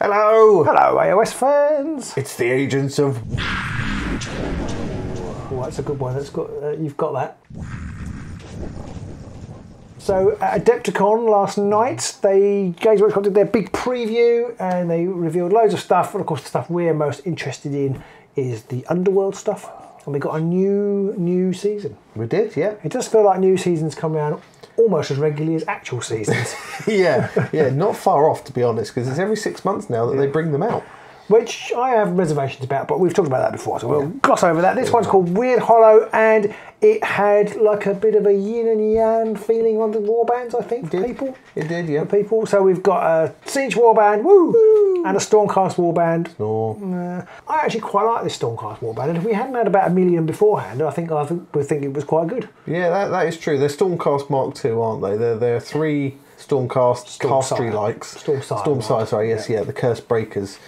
Hello! Hello, AOS fans! It's the agents of... Oh, that's a good one. That's got, you've got that. So, at Adepticon last night, Games Workshop did their big preview and they revealed loads of stuff. And of course, the stuff we're most interested in is the Underworld stuff. And we got a new season. We did, yeah. It does feel like new seasons come around almost as regularly as actual seasons. yeah, not far off, to be honest, because it's every 6 months now that they bring them out. Which I have reservations about, but we've talked about that before, so we'll gloss over that. This one's called Wyrdhollow, and it had like a bit of a yin and yang feeling on the warbands, I think, for people. It did, yeah. For people. So we've got a Siege warband, woo, and a Stormcast warband. I actually quite like this Stormcast warband, and if we hadn't had about 1 million beforehand, I think we'd think it was quite good. Yeah, that is true. They're Stormcast Mark II, aren't they? They're 3 Stormcast Castry-likes. Stormsire, sorry, yes, yeah, the Curse Breakers.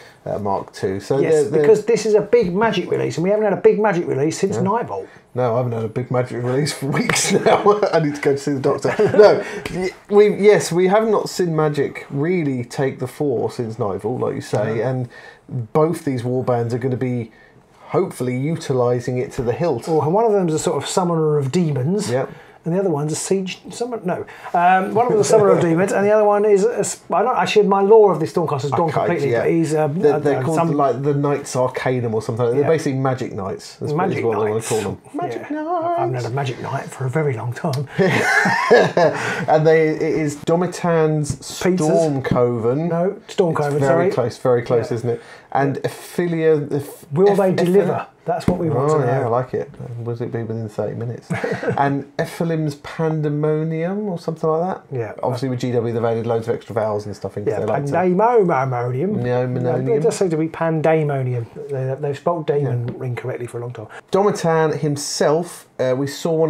Mark II. So yes, because this is a big Magic release, and we haven't had a big Magic release since Nightbolt. No, I haven't had a big Magic release for weeks now. I need to go to see the doctor. No, we have not seen Magic really take the fore since Nightbolt, like you say, and both these warbands are going to be hopefully utilising it to the hilt. Well, one of them is a sort of summoner of demons. Yep. And the other one's a siege summoner. No, one of them is a summoner of demons, and the other one is I don't actually. My lore of this Stormcast has gone completely. Yeah. But he's they're called like the Knights Arcanum or something. They're basically Magic Knights. That's what they want to call them. Magic Knights. I haven't had a Magic Knight for a very long time. And it is Domitan's Storm Coven. No, Storm Coven. Very close, isn't it? And Ethelium. Will they deliver? That's what we want to know. Yeah, I like it. Will it be within 30 minutes? And Ethelium's Pandemonium or something like that? Yeah. Obviously with GW they've added loads of extra vowels and stuff. Yeah, Pandemonium. It does seem to be Pandemonium. They've spelled Damon incorrectly for a long time. Domitan himself, we saw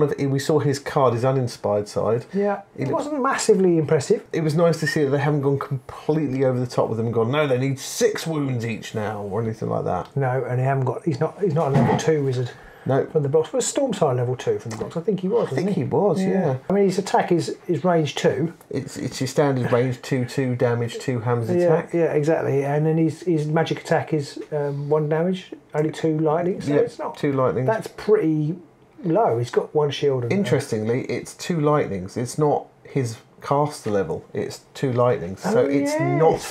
his card, his uninspired side. Yeah, it wasn't massively impressive. It was nice to see that they haven't gone completely over the top with them and gone, no, they need 6 wounds each now or anything like that. No, and he's not a level 2 wizard. No. From the box. Was Stormsire level 2 from the box? I think he was. I think he was, yeah. I mean, his attack is range 2. It's your standard range 2 damage, 2 hammers attack. Yeah, exactly. And then his magic attack is 1 damage, only 2 lightning. So it's not 2 lightning. That's pretty low. He's got 1 shield. Interestingly, it's 2 lightnings. It's not his caster level, it's 2 lightnings. So it's not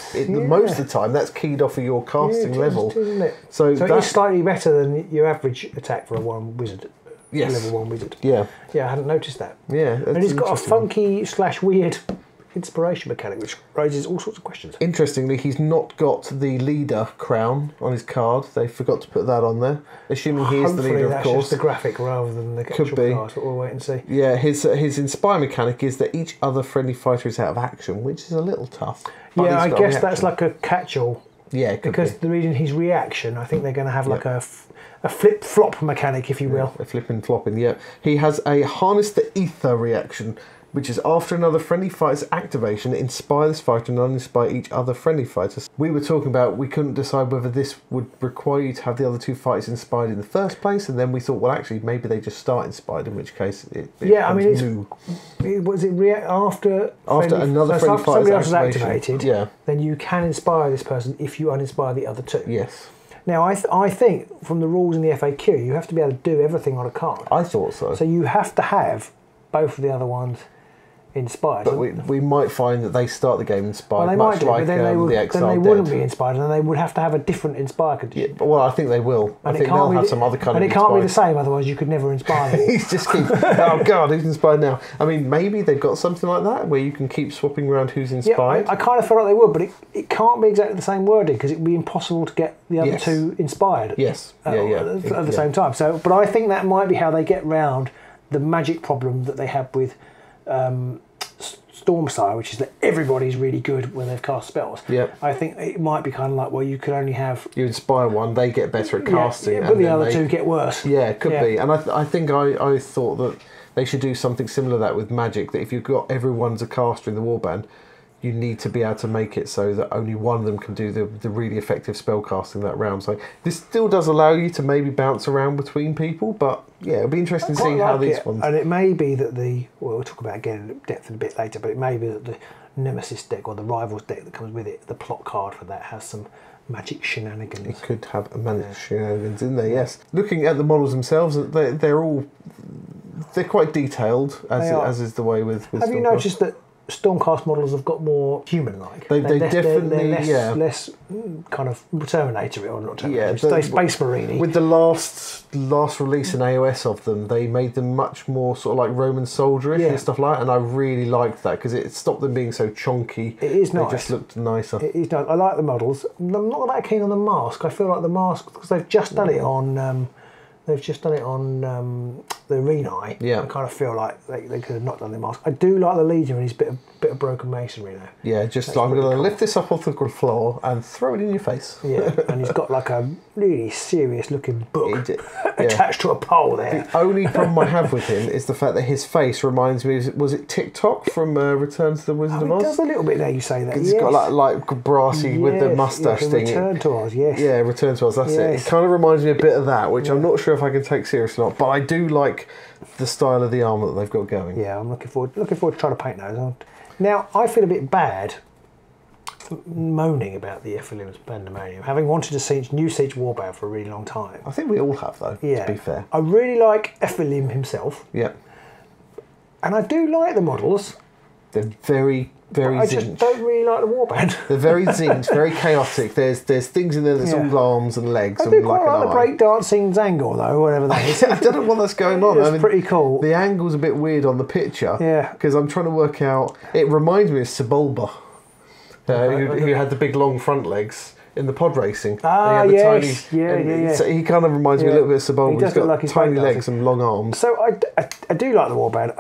most of the time that's keyed off of your casting level. Isn't it? So it is slightly better than your average attack for a 1 wizard. Yes. Level 1 wizard. Yeah. Yeah, I hadn't noticed that. Yeah. And he's got a funky / weird inspiration mechanic which raises all sorts of questions. Interestingly, he's not got the leader crown on his card. They forgot to put that on there. Assuming he is the leader, of course. That's just the graphic rather than the actual card, but we'll wait and see. Yeah, his inspire mechanic is that each other friendly fighter is out of action, which is a little tough. Yeah, I guess that's like a catch-all. Yeah, it could because the reason his reaction, I think they're going to have like a flip-flop mechanic, if you will. A flipping flopping, yeah. He has a harness the ether reaction, which is after another friendly fighter's activation, inspire this fighter and uninspire each other friendly fighter. We were talking about we couldn't decide whether this would require you to have the other 2 fighters inspired in the first place, and then we thought, well, actually, maybe they just start inspired, in which case it I mean, new. Was it after another friendly fighter's else is activated? Yeah. Then you can inspire this person if you uninspire the other 2. Yes. Now, I think from the rules in the FAQ, you have to be able to do everything on a card. I thought so. So you have to have both of the other ones inspired. But we might find that they start the game inspired, well, they much might do, like but then they wouldn't be inspired, and they would have to have a different inspire condition. Yeah, well, I think they will. I think they'll have some other kind of and it can't be the same, otherwise you could never inspire them. He's just keep, oh God, who's inspired now? I mean, maybe they've got something like that, where you can keep swapping around who's inspired. Yeah, I kind of feel like they would, but it can't be exactly the same wording, because it would be impossible to get the other 2 inspired at the same time. So, but I think that might be how they get round the magic problem that they had with Stormsire, which is that everybody's really good when they've cast spells. Yep. I think it might be kind of like, well, you could only have... You inspire one, they get better at casting. But the other 2 get worse. Yeah, it could be. And I think I thought that they should do something similar to that with Magic, that if you've got everyone's a caster in the warband, you need to be able to make it so that only one of them can do the really effective spell casting that round. So this still does allow you to maybe bounce around between people, but Yeah, it'll be interesting to quite see how like these it. ones. And it may be that we'll talk about again in depth a bit later, but it may be that the Nemesis deck or the Rivals deck that comes with it, the plot card for that has some magic shenanigans. It could have a magic shenanigans in there, yes. Looking at the models themselves, they're quite detailed, as is the way with Have you noticed that Stormcast models have got more human-like? They definitely, they're less kind of Terminator or not Terminator, Space Marine. With the last release in AOS of them, they made them much more sort of like Roman soldierish and stuff like that, and I really liked that because it stopped them being so chonky. It is nice. They just looked nicer. It is nice. I like the models. I'm not that keen on the mask. I feel like the mask, because they've just done it on... the Rynos. Yeah. I kind of feel like they could have not done the mask. I do like the leader and his bit of broken masonry now. Yeah, I'm going to lift this up off the floor and throw it in your face. Yeah, and he's got like a really serious looking book Yeah. attached to a pole there. The only problem I have with him is the fact that his face reminds me of, was it TikTok from Return to the Wizard of Oz? It does a little bit now you say that. He's got like brassy with the moustache thing. Return to Oz, yes. Yeah, Return to Oz, that's it. It kind of reminds me a bit of that, which I'm not sure if I can take seriously or not, but I do like the style of the armour that they've got going. Yeah, I'm looking forward to trying to paint those. Now, I feel a bit bad moaning about the Ethelium's Pandemonium, having wanted to see new Siege Warband for a really long time. I think we all have, though, to be fair. I really like Ethelium himself. Yeah. And I do like the models. They're very, very I just don't really like the warband. They're very zinch, very chaotic. There's things in there that's all arms and legs. I do quite like the breakdancing Zangor, though, whatever that is. I don't know what that's going on. It's pretty cool. The angle's a bit weird on the picture. Yeah. Because I'm trying to work out... It reminds me of Sebulba, who had the big long front legs in the pod racing. Yes. So he kind of reminds me a little bit of Sebulba. He's got like tiny legs and long arms. So I do like the warband.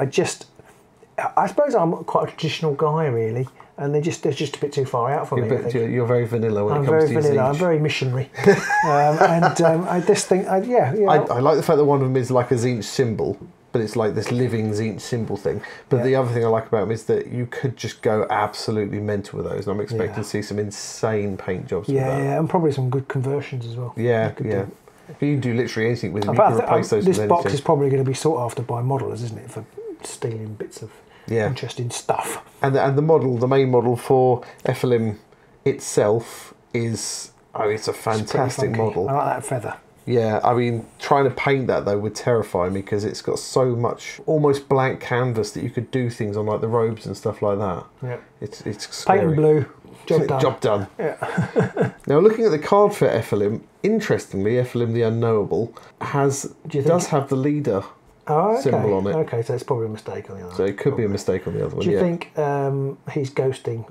I suppose I'm quite a traditional guy, really, and they're just a bit too far out for me. You're very vanilla when it comes to your Zinch. I'm very missionary. I just think, I like the fact that one of them is like a Zinch symbol, but it's like this living Zinch symbol thing. But the other thing I like about them is that you could just go absolutely mental with those, and I'm expecting to see some insane paint jobs with that. Yeah, and probably some good conversions as well. Yeah. If you can do literally anything with them, you can replace those with anything. This box is probably going to be sought after by modelers, isn't it, for stealing bits of interesting stuff. And the main model for Ethelium itself is, it's a fantastic model. I like that feather. Yeah, I mean, trying to paint that though would terrify me because it's got so much almost blank canvas that you could do things on, like the robes and stuff like that. Yeah, it's scary. Paint in blue. Job done. Job done. Yeah. Now, looking at the card for Ethelium, interestingly, Ethelium the Unknowable does have the leader symbol on it. Okay, so it's probably a mistake on the other one. So it could be a mistake on the other one. Do you think he's ghosting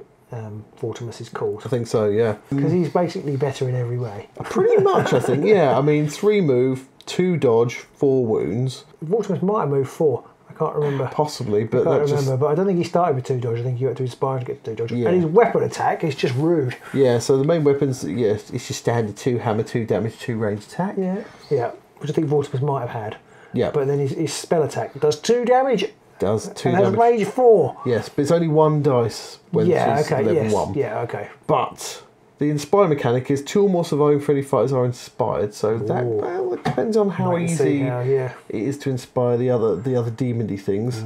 Vortimus's calls? I think so, yeah. Because he's basically better in every way. Pretty much, I think, yeah. I mean, 3 move, 2 dodge, 4 wounds. Vortimus might have moved 4. I can't remember. Possibly, but I don't think he started with 2 dodge. I think you had to inspire to get to 2 dodge. Yeah. And his weapon attack is just rude. Yeah, so the main weapons, it's just standard 2 hammer, 2 damage, 2 range attack. Yeah, which I think Vortimus might have had. Yeah. But then his spell attack does 2 damage. Does 2 and damage. And has rage 4. Yes, but it's only 1 dice when she's level 1. Yeah, okay. But the inspire mechanic is 2 or more surviving friendly fighters are inspired, so it depends on how easy it is to inspire the other demon-y things.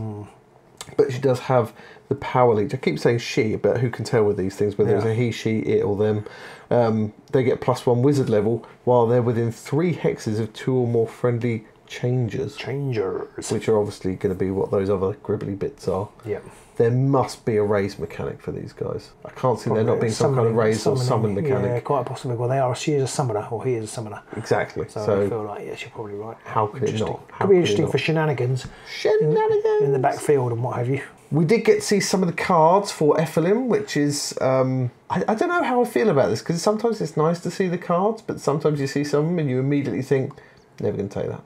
But she does have the power leech. I keep saying she, but who can tell with these things, whether it's a he, she, it, or them. They get +1 wizard level while they're within 3 hexes of 2 or more friendly changers, which are obviously going to be what those other gribbly bits are. Yeah. There must be a raise mechanic for these guys. I can't see there not being some kind of raise or summon mechanic. Yeah, quite possibly. Well, she is a summoner, or he is a summoner. Exactly. So I feel like, yes, you're probably right. How could it not? Could be interesting for shenanigans. In the backfield and what have you. We did get to see some of the cards for Ethelium, which is... I don't know how I feel about this, because sometimes it's nice to see the cards, but sometimes you see some and you immediately think, never going to take that.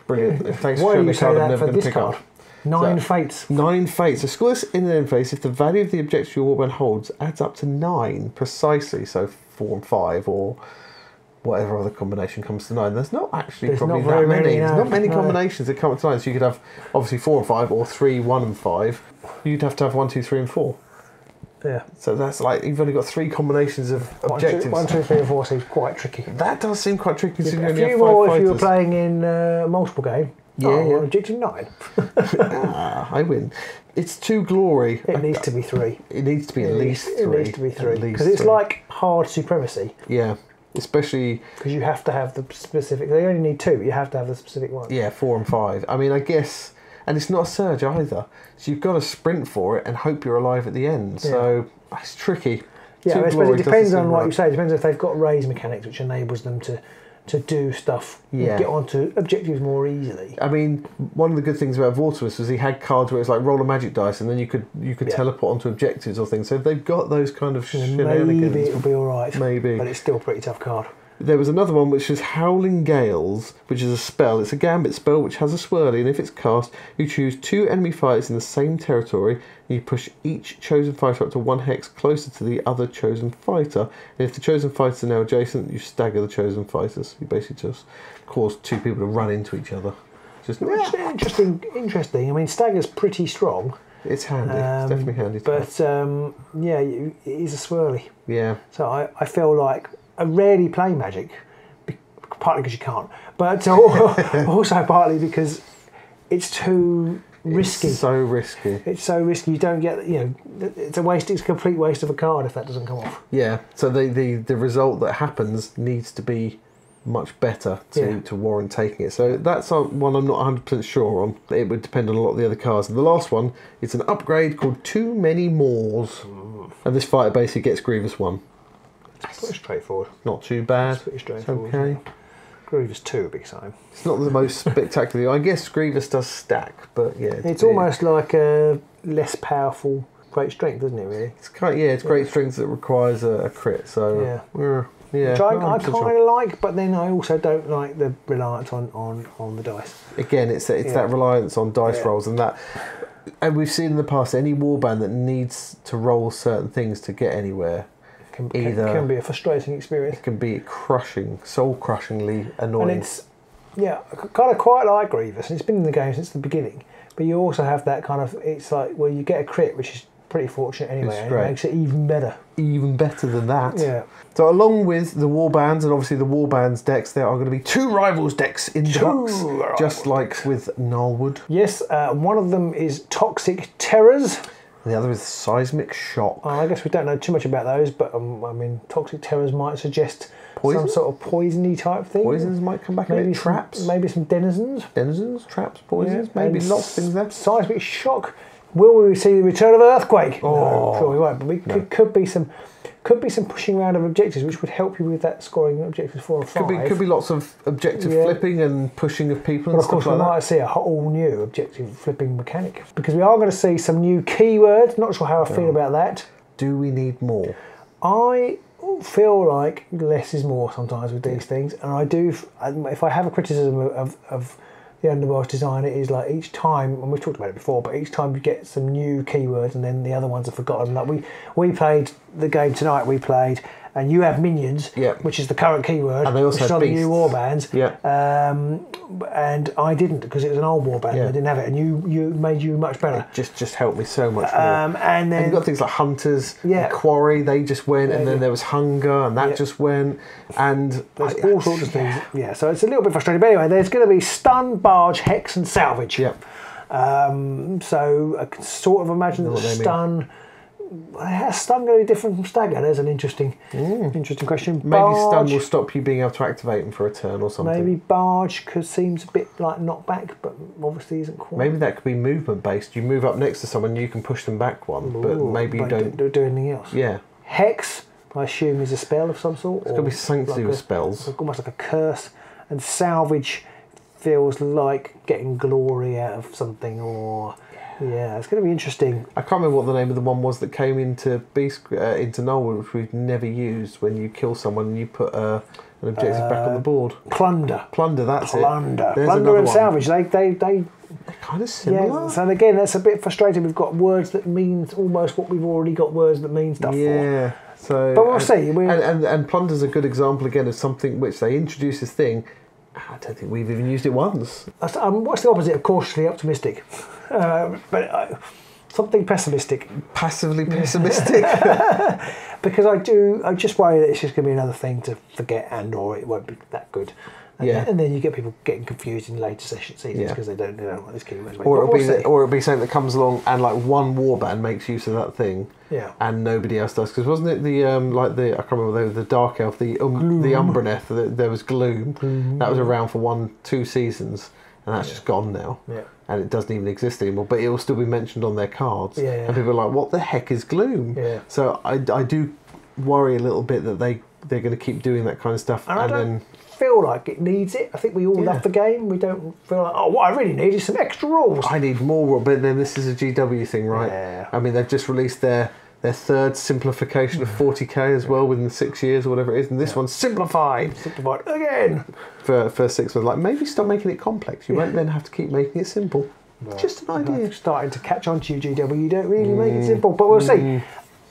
Brilliant. Thanks for showing me a card I'm never going to pick up. 9 fates. 9 fates. So score this in an end phase if the value of the objective your warband holds adds up to 9 precisely. So 4 and 5 or whatever other combination comes to 9. There's not actually probably that many. There's not many combinations that come to 9. So you could have obviously 4 and 5 or 3, 1 and 5. You'd have to have 1, 2, 3 and 4. Yeah. So that's like you've only got 3 combinations of objectives. 1, 2, 3 and 4 seems quite tricky. That does seem quite tricky. A few more if you were playing in multiple game. on objective 9. I win. It's 2 glory. It needs to be 3. It needs to be at least 3. It needs to be 3 because it's like hard supremacy. Yeah, especially because you have to have the specific. They only need 2, but you have to have the specific one. Yeah, 4 and 5. I mean, I guess, and it's not a surge either. So you've got to sprint for it and hope you're alive at the end. So it's tricky. Yeah, I suppose it depends on what you say. It depends if they've got raise mechanics, which enables them to do stuff, get onto objectives more easily. I mean, one of the good things about Vortex was he had cards where it's like roll a magic dice, and then you could teleport onto objectives or things. So if they've got those kind of shenanigans, maybe it'll be all right. Maybe, but it's still a pretty tough card. There was another one which is Howling Gales, which is a spell. It's a gambit spell which has a swirly, and if it's cast, you choose 2 enemy fighters in the same territory, and you push each chosen fighter up to 1 hex closer to the other chosen fighter. And if the chosen fighters are now adjacent, you stagger the chosen fighters. You basically just cause 2 people to run into each other. Just interesting. I mean, stagger's pretty strong. It's handy. It's definitely handy. But it is a swirly. Yeah. So I feel like I rarely play Magic, partly because you can't, but also partly because it's too risky. It's so risky. It's so risky. You don't get, it's a waste. It's a complete waste of a card if that doesn't come off. Yeah. So the result that happens needs to be much better to warrant taking it. So that's one I'm not 100% sure on. It would depend on a lot of the other cards. And the last one is an upgrade called Too Many Moors, and this fighter basically gets Grievous 1. It's pretty straightforward. Not too bad. It's pretty straightforward. Okay. Grievous 2 big time. It's not the most spectacular. I guess Grievous does stack, but yeah. It's almost like a less powerful Great Strength, isn't it? Really. It's it's Great Strength that requires a crit. So yeah. Which I kind of like, but then I also don't like the reliance on the dice. Again, it's that reliance on dice rolls and that. And we've seen in the past any warband that needs to roll certain things to get anywhere. Can be a frustrating experience. It can be soul-crushingly annoying. And it's, I kind of quite like Grievous, and it's been in the game since the beginning. But you also have that kind of, it's like, well, you get a crit, which is pretty fortunate anyway, and it makes it even better. Even better than that. Yeah. So along with the warbands, and obviously the warbands decks, there are going to be 2 rivals decks in the box, just like with Nullwood. Yes, one of them is Toxic Terrors. And the other is Seismic Shock. I guess we don't know too much about those, but I mean, Toxic Terrors might suggest some sort of poisony type thing. Poisons might come back. Maybe traps. Maybe some denizens. Denizens, traps, poisons. Maybe lots of things there. Seismic Shock. Will we see the return of Earthquake? No, sure we won't. But could be some pushing around of objectives, which would help you with that scoring objectives 4 and 5. Could be lots of objective flipping and pushing of people. But of course, we might see a whole new objective flipping mechanic because we are going to see some new keywords. Not sure how I feel about that. Do we need more? I feel like less is more sometimes with these things, and I do. If I have a criticism of the Underworld's design, it is like each time, and we've talked about it before, but each time you get some new keywords and then the other ones are forgotten. Like we played the game tonight, and you have minions, which is the current keyword, and they also which is on the new warbands. Yeah. And I didn't because it was an old warband. I didn't have it, and you made you much better. It just helped me so much more. And then you've got things like Hunters, and Quarry. They just went, and then there was Hunger, and that just went, and there's all sorts of things. Yeah, so it's a little bit frustrating. But anyway, there's going to be Stun, Barge, Hex, and Salvage. Yep. So I can sort of imagine that Stun. Is Stun going to be different from Stagger? There's an interesting question. Maybe Stun will stop you being able to activate them for a turn or something. Maybe Barge seems a bit like knockback, but obviously isn't quite. Maybe that could be movement based. You move up next to someone, you can push them back one, but maybe you don't do anything else. Yeah. Hex, I assume, is a spell of some sort. It's going to be something to do with spells. Almost like a curse. And Salvage feels like getting glory out of something, or. Yeah, it's going to be interesting. I can't remember what the name of the one was that came into into Nullwood, which we've never used. When you kill someone and you put an objective back on the board. Plunder. That's Plunder. it. Plunder and Salvage. They're kind of similar. Yeah, so again, that's a bit frustrating. We've got words that mean almost what we've already got words that mean stuff for. Yeah. So, but we'll see. And Plunder's a good example again of something which they introduce this thing. I don't think we've even used it once. What's the opposite of cautiously optimistic? But something pessimistic. Passively pessimistic. Because I just worry that it's just going to be another thing to forget, or it won't be that good. And then you get people getting confused in later seasons because they don't know what this keyword is. Or it'll be something that comes along and like one warband makes use of that thing, and nobody else does. Because wasn't it the I can't remember the dark elf, the Umbraneth, there was Gloom. That was around for 1-2 seasons, and that's just gone now. Yeah. And it doesn't even exist anymore, but it will still be mentioned on their cards. And people are like, "What the heck is Gloom?" So I do worry a little bit that they're going to keep doing that kind of stuff, and then feel like it needs it. I think we all love the game. We don't feel like, what I really need is some extra rules. I need more rules, but then this is a GW thing, right? Yeah. I mean, they've just released their third simplification of 40k as well within 6 years or whatever it is, and this one's simplified. Simplified again. For 6 months. Like, maybe stop making it complex. You won't then have to keep making it simple. Right. Just an idea. Starting to catch on to you, GW. You don't really make it simple, but we'll see.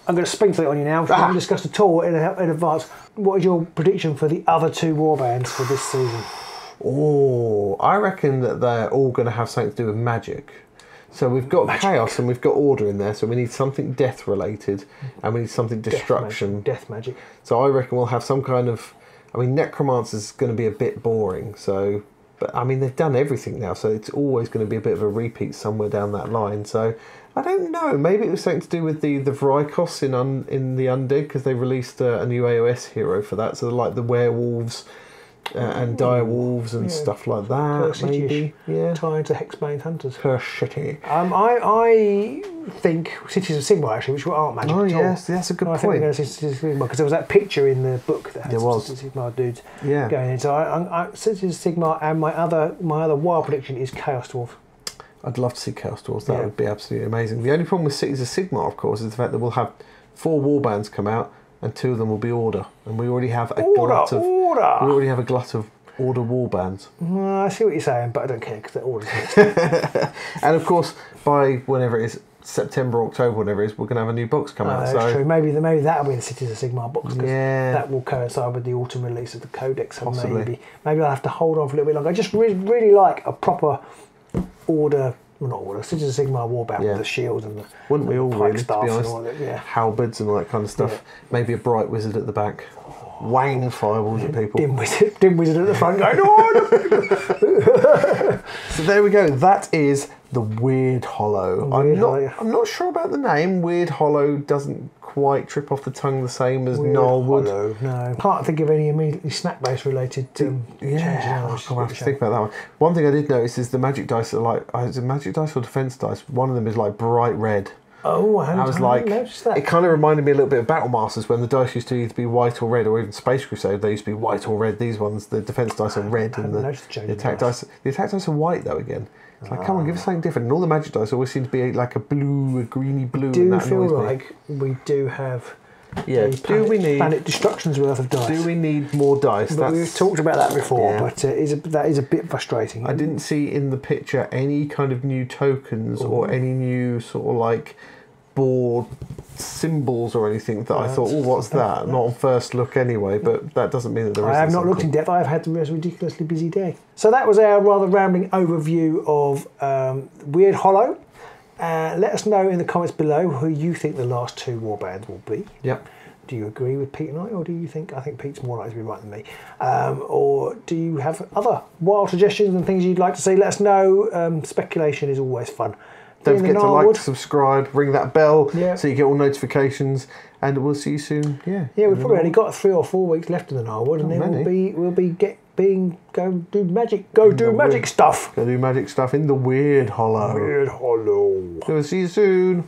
I'm going to sprinkle it on you now. We haven't discussed at all in advance. What is your prediction for the other 2 warbands for this season? Oh, I reckon that they're all going to have something to do with magic. So we've got chaos and we've got order in there. So we need something death related, and we need something destruction. Death magic. So I reckon we'll have some kind of. I mean, necromancer's going to be a bit boring. So, but I mean, they've done everything now, so it's always going to be a bit of a repeat somewhere down that line. So. I don't know. Maybe it was something to do with the Vrykos in the Undead, because they released a new AOS hero for that. So like the werewolves and dire wolves and stuff like that. Maybe, tied to Hexbane Hunters. Shitty. I think Cities of Sigmar actually, which aren't magic at all. Yes, that's a good point. I think we're going to see Cities of Sigmar because there was that picture in the book that had Cities of Sigmar dudes going in. So Cities of Sigmar, and my other wild prediction is Chaos Dwarf. I'd love to see Chaos Dwarves. That would be absolutely amazing. The only problem with Cities of Sigmar, of course, is the fact that we'll have 4 warbands come out, and 2 of them will be Order, and we already have a glut of Order warbands. I see what you're saying, but I don't care because they're Orders. And of course, by whenever it is September, October, whatever it is, we're going to have a new box come out. That's true. Maybe that'll be the Cities of Sigmar box, because that will coincide with the autumn release of the Codex. Possibly. Maybe I'll have to hold on for a little bit longer. I just really like a proper Order, well, not Order, Cities of Sigmar warband with the shields and the wouldn't we all really, to be honest, and halberds and all that kind of stuff. Maybe a bright wizard at the back, wanging fireballs at people. Dim wizard at the front going, oh! So there we go. That is the Wyrdhollow. I'm not sure about the name. Wyrdhollow doesn't quite trip off the tongue the same as Gnarlwood. No, can't think of any immediately snack-based related changes. I'll have to think about that one. One thing I did notice is the magic dice are like, is it magic dice or defense dice? One of them is like bright red. Oh, I was like, that. It kind of reminded me a little bit of Battle Masters, when the dice used to either be white or red, or even Space Crusade, they used to be white or red. These ones, the defense dice are red, and the attack dice are white though again. It's like, come on, give us something different. And all the magic dice always seem to be like a greeny blue. Do feel like we do have Planet Destruction's worth of dice. Do we need more dice? We've talked about that before, but that is a bit frustrating. I didn't see in the picture any kind of new tokens or any new sort of like board symbols or anything that I thought, what's that? Not on first look anyway, but that doesn't mean that there isn't. I have not looked in depth. I've had a ridiculously busy day. So that was our rather rambling overview of Wyrdhollow. Let us know in the comments below who you think the last 2 warbands will be. Yep. Do you agree with Pete and I think Pete's more likely to be right than me? Or do you have other wild suggestions and things you'd like to see? Let us know. Speculation is always fun. Don't forget to like, subscribe, ring that bell so you get all notifications, and we'll see you soon. Yeah, we've probably only got 3 or 4 weeks left in the Gnarlwood, and then we'll do magic stuff. Go do magic stuff in the Wyrdhollow. Wyrdhollow. So we'll see you soon.